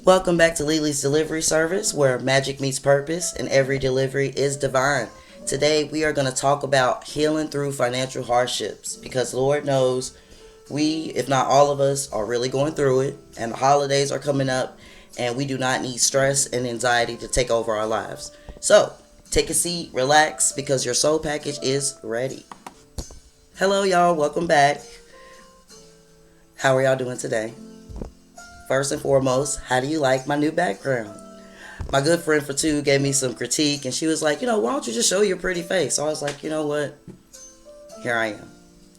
Welcome back to LeeLee's delivery service where magic meets purpose and every delivery is divine. Today we are going to talk about healing through financial hardships because Lord knows we, if not all of us, are really going through it, and the holidays are coming up and we do not need stress and anxiety to take over our lives. So take a seat, relax, because your soul package is ready. Hello y'all, welcome back. How are y'all doing today? First and foremost, how do you like my new background? My good friend for two gave me some critique and she was like, why don't you just show your pretty face? So I was like, you know what? Here I am.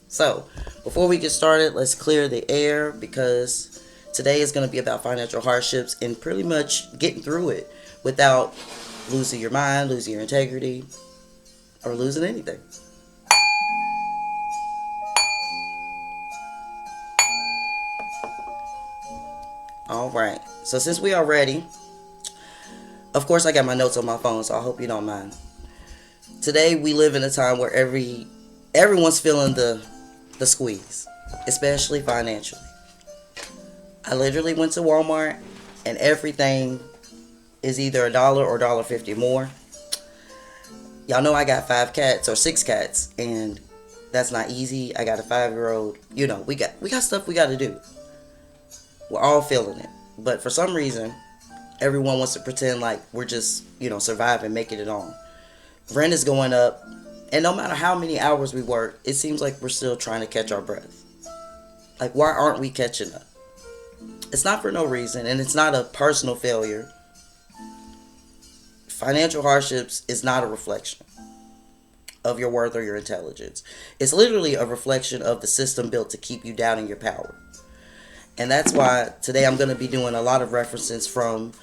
So, before we get started, let's clear the air because today is going to be about financial hardships and pretty much getting through it without losing your mind, losing your integrity, or losing anything. All right. So since we are ready, of course I got my notes on my phone, so I hope you don't mind. Today we live in a time where everyone's feeling the squeeze, especially financially. I literally went to Walmart and everything is either $1 or $1.50 more. Y'all know I got 5 cats or 6 cats, and that's not easy. I got a 5-year-old. We got stuff we got to do. We're all feeling it. But for some reason, everyone wants to pretend like we're just, surviving, making it on. Rent is going up. And no matter how many hours we work, it seems like we're still trying to catch our breath. Like, why aren't we catching up? It's not for no reason, and it's not a personal failure. Financial hardships is not a reflection of your worth or your intelligence. It's literally a reflection of the system built to keep you doubting your power. And that's why today I'm going to be doing a lot of references from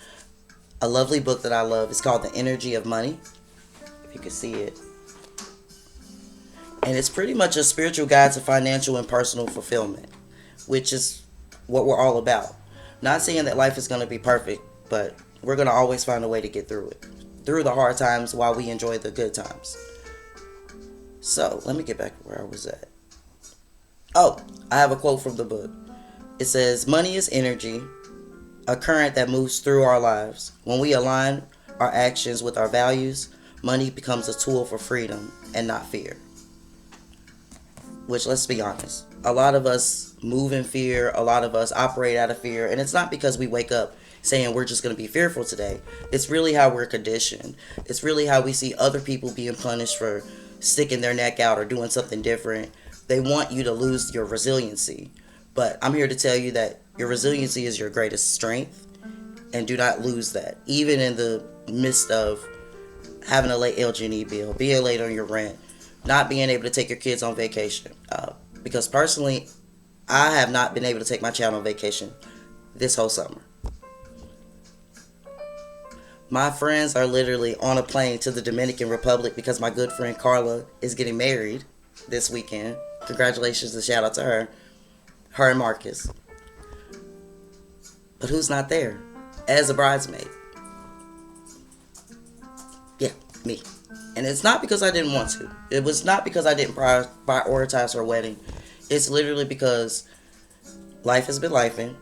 a lovely book that I love. It's called The Energy of Money, if you can see it. And it's pretty much a spiritual guide to financial and personal fulfillment, which is what we're all about. Not saying that life is going to be perfect, but we're going to always find a way to get through it. Through the hard times while we enjoy the good times. So, let me get back to where I was at. Oh, I have a quote from the book. It says, money is energy, a current that moves through our lives. When we align our actions with our values, money becomes a tool for freedom and not fear. Which, let's be honest, a lot of us move in fear, a lot of us operate out of fear, and it's not because we wake up saying we're just going to be fearful today. It's really how we're conditioned. It's really how we see other people being punished for sticking their neck out or doing something different. They want you to lose your resiliency. But I'm here to tell you that your resiliency is your greatest strength, and do not lose that. Even in the midst of having a late LG&E bill, being late on your rent, not being able to take your kids on vacation. Because personally, I have not been able to take my child on vacation this whole summer. My friends are literally on a plane to the Dominican Republic because my good friend Carla is getting married this weekend. Congratulations and shout out to her. Her and Marcus. But who's not there? As a bridesmaid. Yeah, me. And it's not because I didn't want to. It was not because I didn't prioritize her wedding. It's literally because life has been lifing.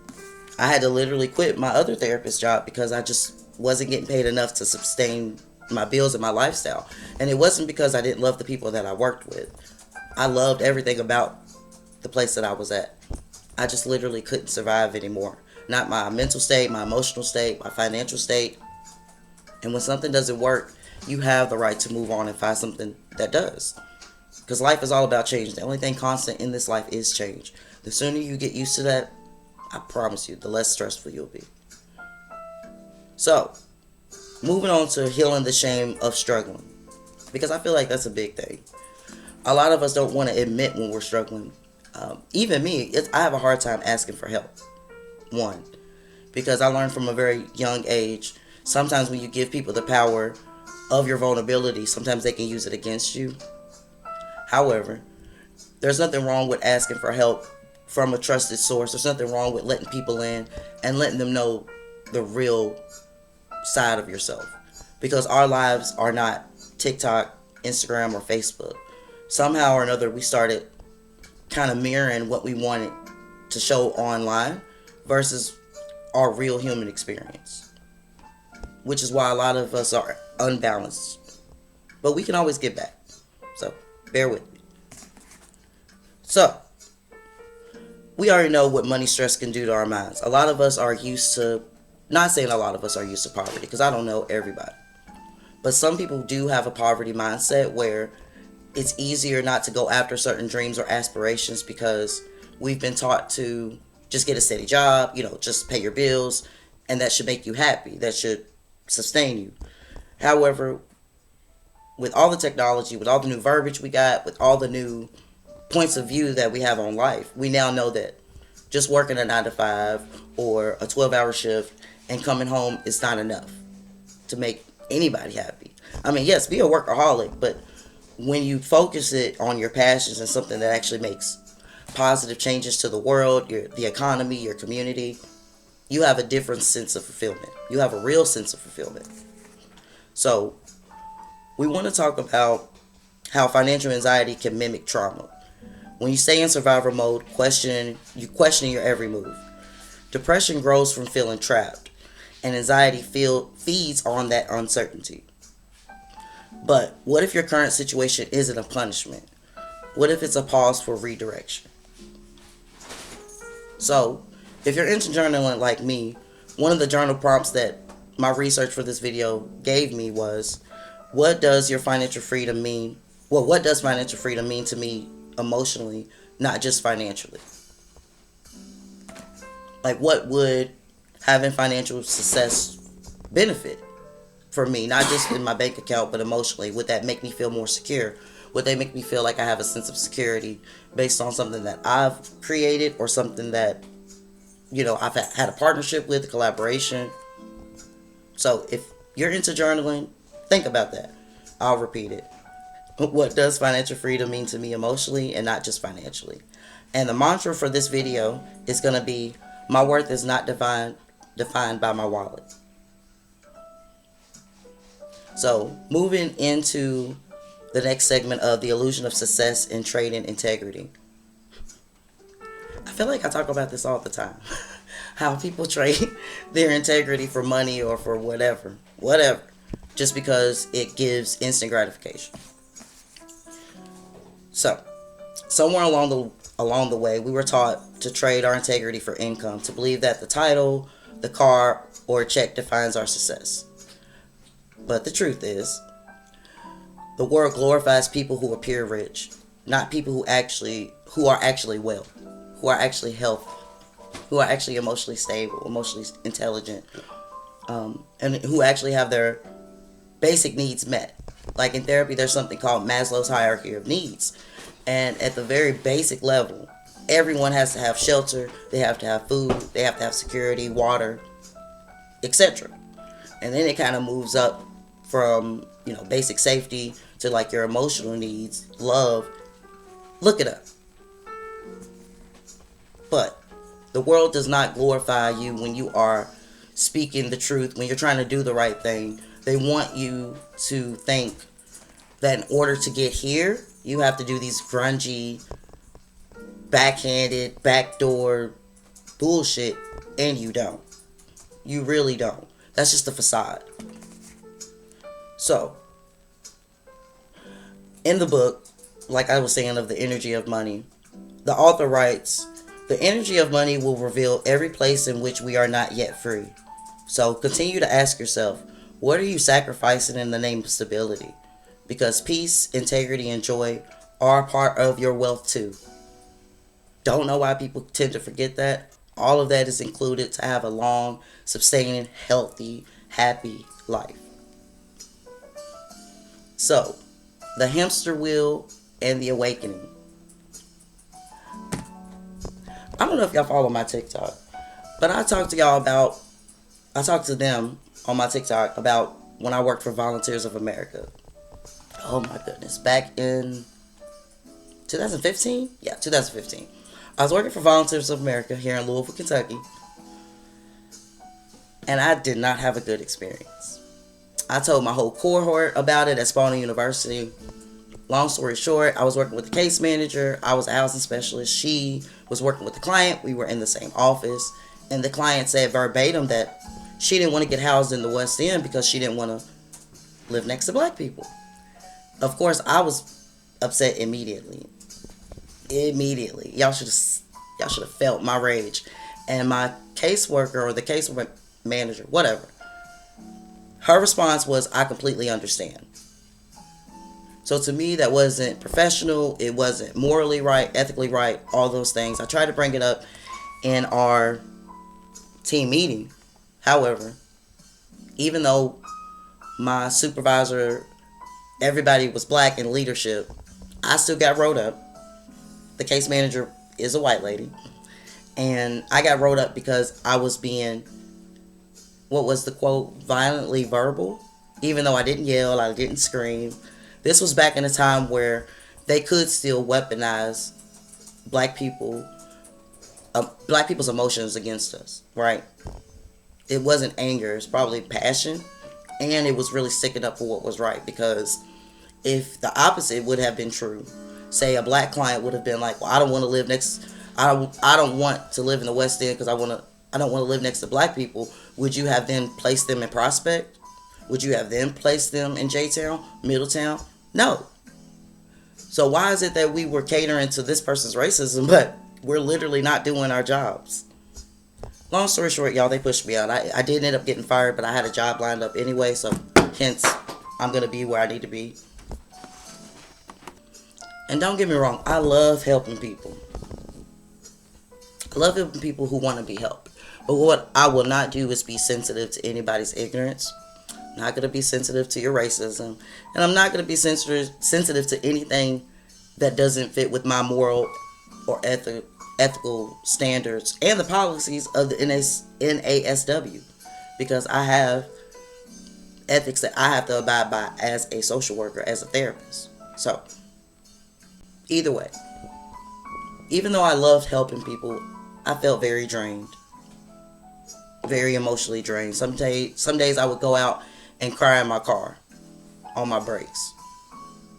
I had to literally quit my other therapist job because I just wasn't getting paid enough to sustain my bills and my lifestyle. And it wasn't because I didn't love the people that I worked with. I loved everything about the place that I was at. I just literally couldn't survive anymore. Not my mental state, my emotional state, my financial state. And when something doesn't work, you have the right to move on and find something that does. Because life is all about change. The only thing constant in this life is change. The sooner you get used to that, I promise you, the less stressful you'll be. So, moving on to healing the shame of struggling. Because I feel like that's a big thing. A lot of us don't want to admit when we're struggling. Even me, I have a hard time asking for help. One, because I learned from a very young age, sometimes when you give people the power of your vulnerability, sometimes they can use it against you. However, there's nothing wrong with asking for help from a trusted source. There's nothing wrong with letting people in and letting them know the real side of yourself. Because our lives are not TikTok, Instagram, or Facebook. Somehow or another, we started kind of mirroring what we wanted to show online versus our real human experience, which is why a lot of us are unbalanced. But we can always get back. So, bear with me. So, we already know what money stress can do to our minds. A lot of us are used to, not saying a lot of us are used to poverty, because I don't know everybody. But some people do have a poverty mindset where it's easier not to go after certain dreams or aspirations because we've been taught to just get a steady job, just pay your bills, and that should make you happy. That should sustain you. However, with all the technology, with all the new verbiage we got, with all the new points of view that we have on life, we now know that just working a 9 to 5 or a 12-hour shift and coming home is not enough to make anybody happy. I mean, yes, be a workaholic, but when you focus it on your passions and something that actually makes positive changes to the world, the economy, your community, you have a different sense of fulfillment. You have a real sense of fulfillment. So, we want to talk about how financial anxiety can mimic trauma. When you stay in survival mode, you question your every move. Depression grows from feeling trapped, and anxiety feeds on that uncertainty. But what if your current situation isn't a punishment? What if it's a pause for redirection? So, if you're into journaling like me, one of the journal prompts that my research for this video gave me was, what does financial freedom mean to me emotionally, not just financially? Like, what would having financial success benefit for me, not just in my bank account, but emotionally? Would that make me feel more secure? Would they make me feel like I have a sense of security based on something that I've created or something that, I've had a partnership with, a collaboration? So if you're into journaling, think about that. I'll repeat it. What does financial freedom mean to me emotionally and not just financially? And the mantra for this video is going to be, my worth is not defined by my wallet. So, moving into the next segment of the illusion of success in trade and integrity. I feel like I talk about this all the time. How people trade their integrity for money or for whatever, just because it gives instant gratification. So, somewhere along the way, we were taught to trade our integrity for income, to believe that the title, the car, or a check defines our success. But the truth is, the world glorifies people who appear rich, not people who are actually well, who are actually healthy, who are actually emotionally stable, emotionally intelligent, and who actually have their basic needs met. Like in therapy, there's something called Maslow's hierarchy of needs. And at the very basic level, everyone has to have shelter, they have to have food, they have to have security, water, etc. And then it kind of moves up from, basic safety to like your emotional needs, love. Look it up. But the world does not glorify you when you are speaking the truth, when you're trying to do the right thing. They want you to think that in order to get here, you have to do these grungy, backhanded, backdoor bullshit, and you don't. You really don't. That's just a facade. So, in the book, like I was saying, of The Energy of Money, the author writes, the energy of money will reveal every place in which we are not yet free. So continue to ask yourself, what are you sacrificing in the name of stability? Because peace, integrity, and joy are part of your wealth too. Don't know why people tend to forget that. All of that is included to have a long, sustaining, healthy, happy life. So, the hamster wheel and the awakening. I don't know if y'all follow my TikTok, but I talked to them on my TikTok about when I worked for Volunteers of America. Oh my goodness, back in 2015? Yeah, 2015. I was working for Volunteers of America here in Louisville, Kentucky, and I did not have a good experience. I told my whole cohort about it at Spalding University. Long story short, I was working with the case manager. I was a housing specialist. She was working with the client. We were in the same office. And the client said verbatim that she didn't want to get housed in the West End because she didn't want to live next to black people. Of course, I was upset immediately. Y'all should have felt my rage. And my caseworker or the case manager, whatever, her response was, I completely understand. So to me, that wasn't professional. It wasn't morally right, ethically right, all those things. I tried to bring it up in our team meeting. However, even though my supervisor, everybody was black in leadership, I still got wrote up. The case manager is a white lady. And I got wrote up because I was being, what was the quote, violently verbal. Even though I didn't yell, I didn't scream. This was back in a time where they could still weaponize black people's emotions against us, right? It wasn't anger, it's probably passion, and it was really sticking up for what was right. Because if the opposite would have been true, say a black client would have been like, well, I don't want to live in the West End because I don't want to live next to black people, would you have then placed them in Prospect? Would you have then placed them in J-Town, Middletown? No. So why is it that we were catering to this person's racism, but we're literally not doing our jobs? Long story short, y'all, they pushed me out. I did end up getting fired, but I had a job lined up anyway, so hence I'm going to be where I need to be. And don't get me wrong, I love helping people. I love helping people who want to be helped. But what I will not do is be sensitive to anybody's ignorance. I'm not going to be sensitive to your racism. And I'm not going to be sensitive to anything that doesn't fit with my moral or ethical standards and the policies of the NASW. Because I have ethics that I have to abide by as a social worker, as a therapist. So, either way, even though I loved helping people, I felt very drained. Very emotionally drained. Some days I would go out and cry in my car on my breaks.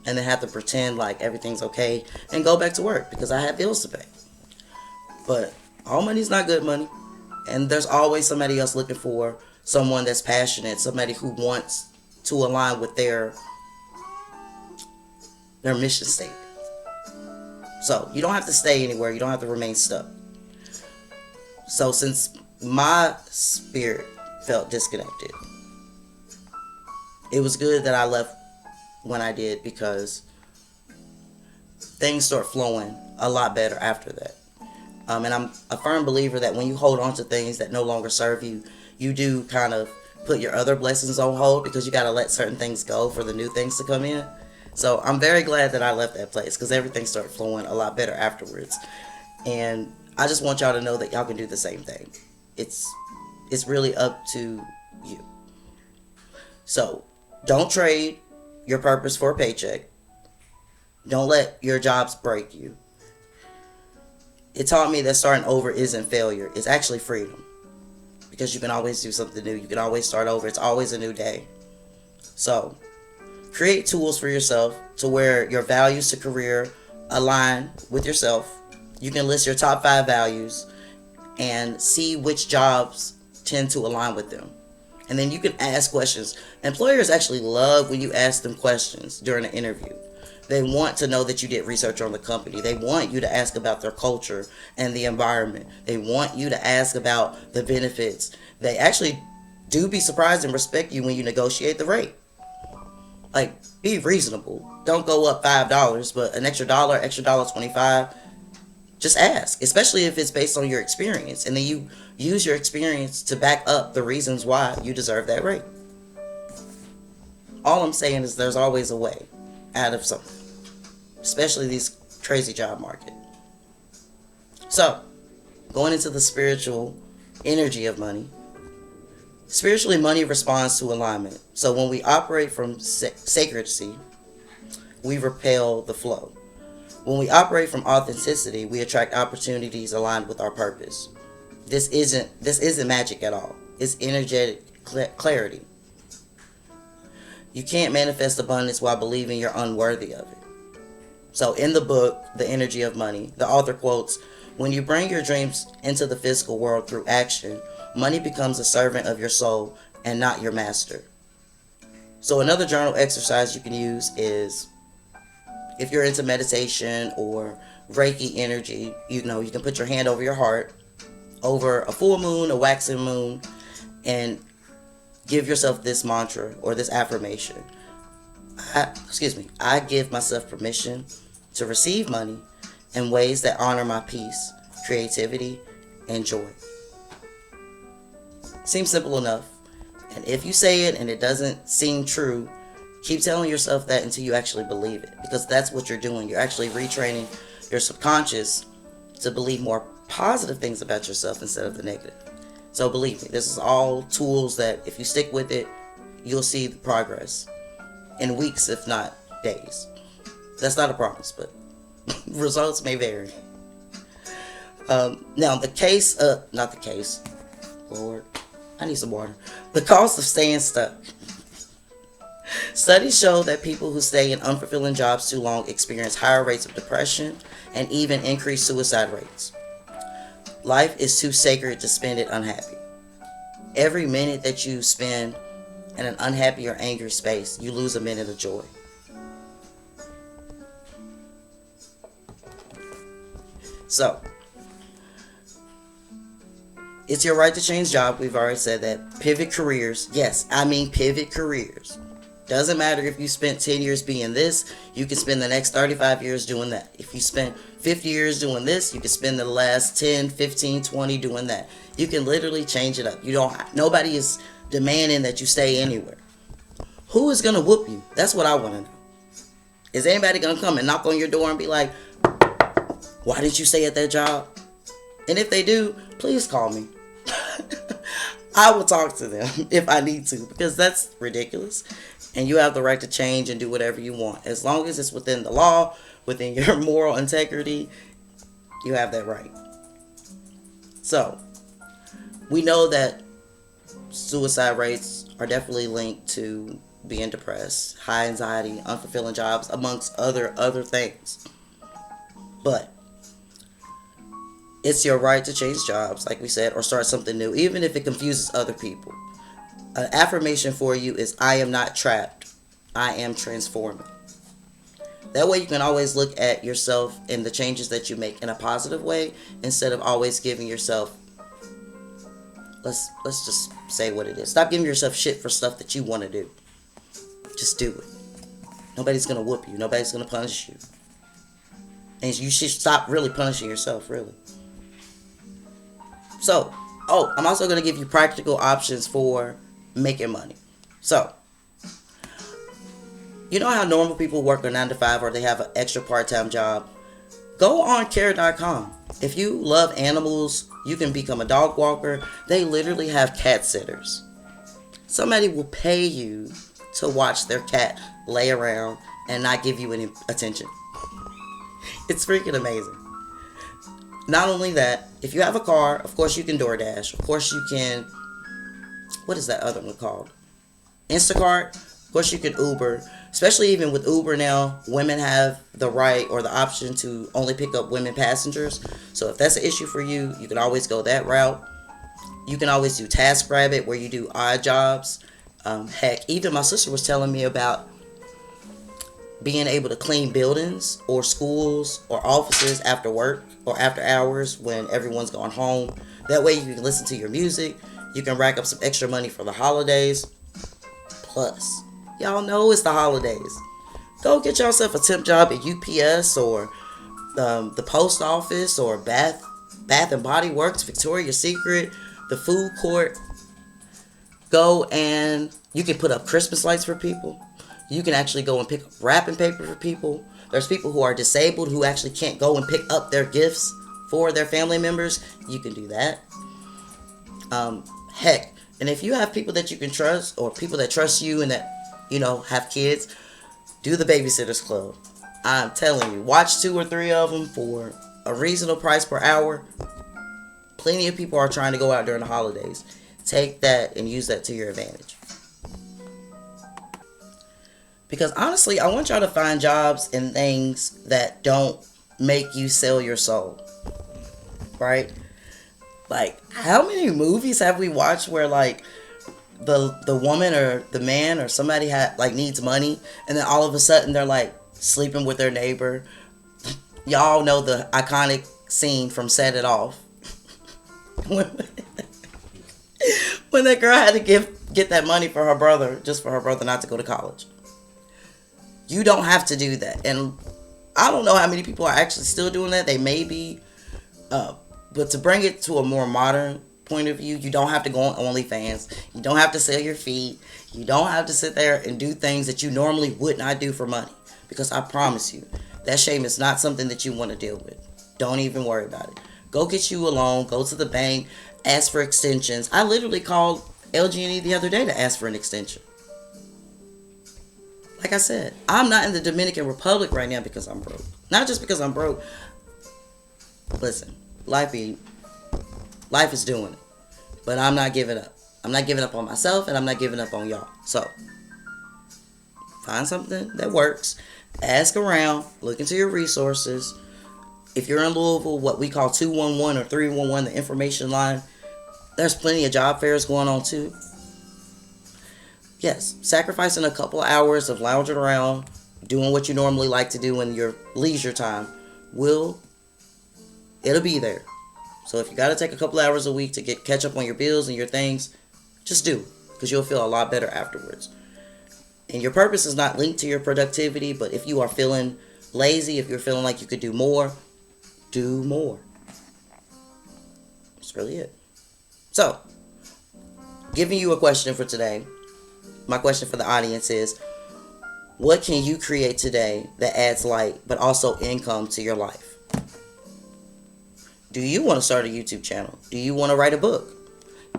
And then have to pretend like everything's okay and go back to work because I had bills to pay. But all money's not good money. And there's always somebody else looking for someone that's passionate, somebody who wants to align with their mission statement. So you don't have to stay anywhere. You don't have to remain stuck. So since my spirit felt disconnected, it was good that I left when I did, because things start flowing a lot better after that. And I'm a firm believer that when you hold on to things that no longer serve you, you do kind of put your other blessings on hold, because you got to let certain things go for the new things to come in. So I'm very glad that I left that place, because everything started flowing a lot better afterwards. And I just want y'all to know that y'all can do the same thing. It's really up to you. So don't trade your purpose for a paycheck. Don't let your jobs break you. It taught me that starting over isn't failure. It's actually freedom. Because you can always do something new. You can always start over. It's always a new day. So create tools for yourself to where your values to career align with yourself. You can list your top 5 values and see which jobs tend to align with them. And then you can ask questions. Employers actually love when you ask them questions during an interview. They want to know that you did research on the company. They want you to ask about their culture and the environment. They want you to ask about the benefits. They actually do be surprised and respect you when you negotiate the rate. Like, be reasonable. Don't go up $5, but an extra $1.25. Just ask, especially if it's based on your experience. And then you use your experience to back up the reasons why you deserve that rate. All I'm saying is there's always a way out of something, especially these crazy job market. So, going into the spiritual energy of money. Spiritually, money responds to alignment. So when we operate from sacredcy, we repel the flow. When we operate from authenticity, we attract opportunities aligned with our purpose. This isn't magic at all. It's energetic clarity. You can't manifest abundance while believing you're unworthy of it. So in the book, The Energy of Money, the author quotes, When you bring your dreams into the physical world through action, money becomes a servant of your soul and not your master. So another journal exercise you can use is, if you're into meditation or Reiki energy, you can put your hand over your heart, over a full moon, a waxing moon, and give yourself this mantra or this affirmation. I give myself permission to receive money in ways that honor my peace, creativity, and joy. Seems simple enough. And if you say it and it doesn't seem true, keep telling yourself that until you actually believe it. Because that's what you're doing. You're actually retraining your subconscious to believe more positive things about yourself instead of the negative. So believe me, this is all tools that if you stick with it, you'll see the progress in weeks, if not days. That's not a promise, but results may vary. Now, not the case, Lord, I need some water. The cost of staying stuck. Studies show that people who stay in unfulfilling jobs too long experience higher rates of depression and even increased suicide rates. Life is too sacred to spend it unhappy. Every minute that you spend in an unhappy or angry space, you lose a minute of joy. So, it's your right to change job. We've already said that. Pivot careers. Yes, I mean pivot careers. Doesn't matter if you spent 10 years being this, you can spend the next 35 years doing that. If you spent 50 years doing this, you can spend the last 10, 15, 20 doing that. You can literally change it up. Nobody is demanding that you stay anywhere. Who is going to whoop you? That's what I want to know. Is anybody going to come and knock on your door and be like, why didn't you stay at that job? And if they do, please call me. I will talk to them if I need to, because that's ridiculous. And you have the right to change and do whatever you want. As long as it's within the law, within your moral integrity, you have that right. So, we know that suicide rates are definitely linked to being depressed, high anxiety, unfulfilling jobs, amongst other things. But it's your right to change jobs, like we said, or start something new, even if it confuses other people. An affirmation for you is, I am not trapped. I am transforming. That way you can always look at yourself and the changes that you make in a positive way, instead of always giving yourself, let's just say what it is. Stop giving yourself shit for stuff that you want to do. Just do it. Nobody's going to whoop you. Nobody's going to punish you. And you should stop really punishing yourself, really. So, I'm also going to give you practical options for making money. So, you know how normal people work a 9 to 5 or they have an extra part-time job? Go on care.com. If you love animals, you can become a dog walker. They literally have cat sitters. Somebody will pay you to watch their cat lay around and not give you any attention. It's freaking amazing. Not only that, if you have a car, of course you can DoorDash. Of course you can, what is that other one called? Instacart. Of course you can Uber. Especially even with Uber now, women have the right or the option to only pick up women passengers. So if that's an issue for you, you can always go that route. You can always do TaskRabbit, where you do odd jobs. Heck, even my sister was telling me about being able to clean buildings or schools or offices after work or after hours when everyone's gone home. That way you can listen to your music. You can rack up some extra money for the holidays. Plus, y'all know it's the holidays. Go get yourself a temp job at UPS or the post office or Bath and Body Works, Victoria's Secret, the food court. Go and you can put up Christmas lights for people. You can actually go and pick up wrapping paper for people. There's people who are disabled who actually can't go and pick up their gifts for their family members. You can do that. Heck, and if you have people that you can trust, or people that trust you and that, have kids, do the Babysitters Club. I'm telling you, watch 2 or 3 of them for a reasonable price per hour. Plenty of people are trying to go out during the holidays. Take that and use that to your advantage. Because honestly, I want y'all to find jobs and things that don't make you sell your soul. right? Like, how many movies have we watched where, like, the woman or the man or somebody needs money, and then all of a sudden they're, like, sleeping with their neighbor? Y'all know the iconic scene from Set It Off. when that girl had to get that money for her brother, just for her brother not to go to college. You don't have to do that. And I don't know how many people are actually still doing that. They may be. But to bring it to a more modern point of view, you don't have to go on OnlyFans. You don't have to sell your feet. You don't have to sit there and do things that you normally would not do for money. Because I promise you, that shame is not something that you want to deal with. Don't even worry about it. Go get you a loan. Go to the bank. Ask for extensions. I literally called LG&E the other day to ask for an extension. Like I said, I'm not in the Dominican Republic right now because I'm broke. Not just because I'm broke. Listen, life is doing it. But I'm not giving up. I'm not giving up on myself, and I'm not giving up on y'all. So, find something that works. Ask around. Look into your resources. If you're in Louisville, what we call 211 or 311, the information line, there's plenty of job fairs going on too. Yes, sacrificing a couple of hours of lounging around, doing what you normally like to do in your leisure time, it'll be there. So if you got to take a couple of hours a week to catch up on your bills and your things, just do, because you'll feel a lot better afterwards. And your purpose is not linked to your productivity, but if you are feeling lazy, if you're feeling like you could do more, do more. That's really it. So, giving you a question for today. My question for the audience is, what can you create today that adds light but also income to your life? Do you want to start a YouTube channel? Do you want to write a book?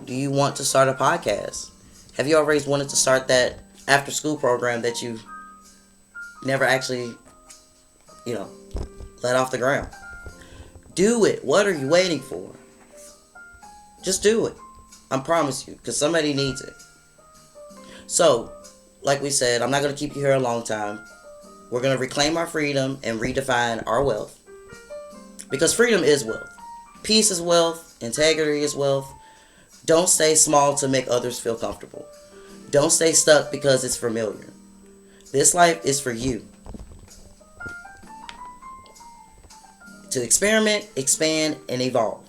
Do you want to start a podcast? Have you always wanted to start that after school program that you never actually, let off the ground? Do it. What are you waiting for? Just do it. I promise you, because somebody needs it. So, like we said, I'm not going to keep you here a long time. We're going to reclaim our freedom and redefine our wealth. Because freedom is wealth. Peace is wealth. Integrity is wealth. Don't stay small to make others feel comfortable. Don't stay stuck because it's familiar. This life is for you. To experiment, expand, and evolve.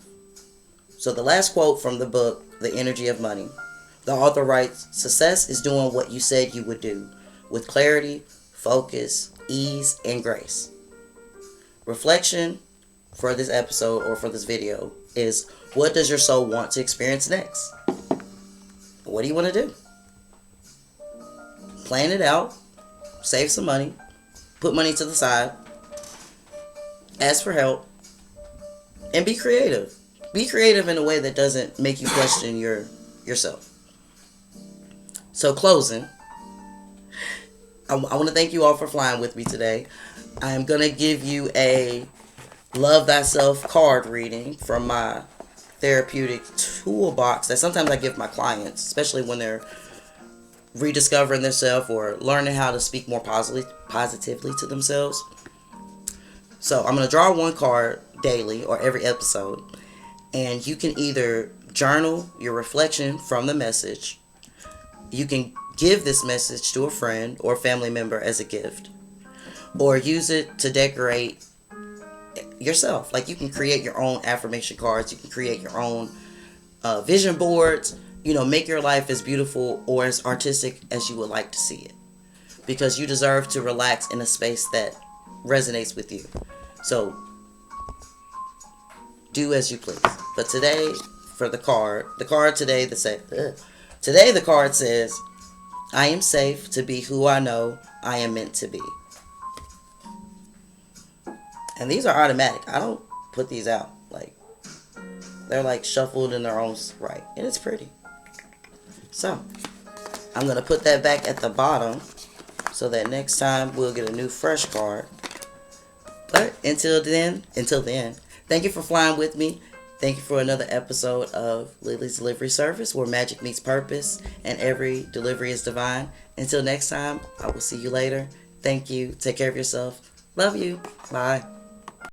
So the last quote from the book, The Energy of Money. The author writes, "Success is doing what you said you would do, with clarity, focus, ease, and grace." Reflection for this episode or for this video is, what does your soul want to experience next? What do you want to do? Plan it out, save some money, put money to the side, ask for help, and be creative. Be creative in a way that doesn't make you question yourself. So closing, I want to thank you all for flying with me today. I am going to give you a Love Thyself card reading from my therapeutic toolbox that sometimes I give my clients, especially when they're rediscovering themselves or learning how to speak more positively to themselves. So I'm going to draw one card daily or every episode, and you can either journal your reflection from the message. You can give this message to a friend or family member as a gift, or use it to decorate yourself. Like, you can create your own affirmation cards. You can create your own vision boards. Make your life as beautiful or as artistic as you would like to see it, because you deserve to relax in a space that resonates with you. So do as you please. But today, for the card today, today the card says, "I am safe to be who I know I am meant to be." And these are automatic. I don't put these out. They're shuffled in their own right. And it's pretty. So, I'm going to put that back at the bottom so that next time we'll get a new fresh card. But until then, thank you for flying with me. Thank you for another episode of LeeLee's Delivery Service, where magic meets purpose and every delivery is divine. Until next time, I will see you later. Thank you. Take care of yourself. Love you. Bye.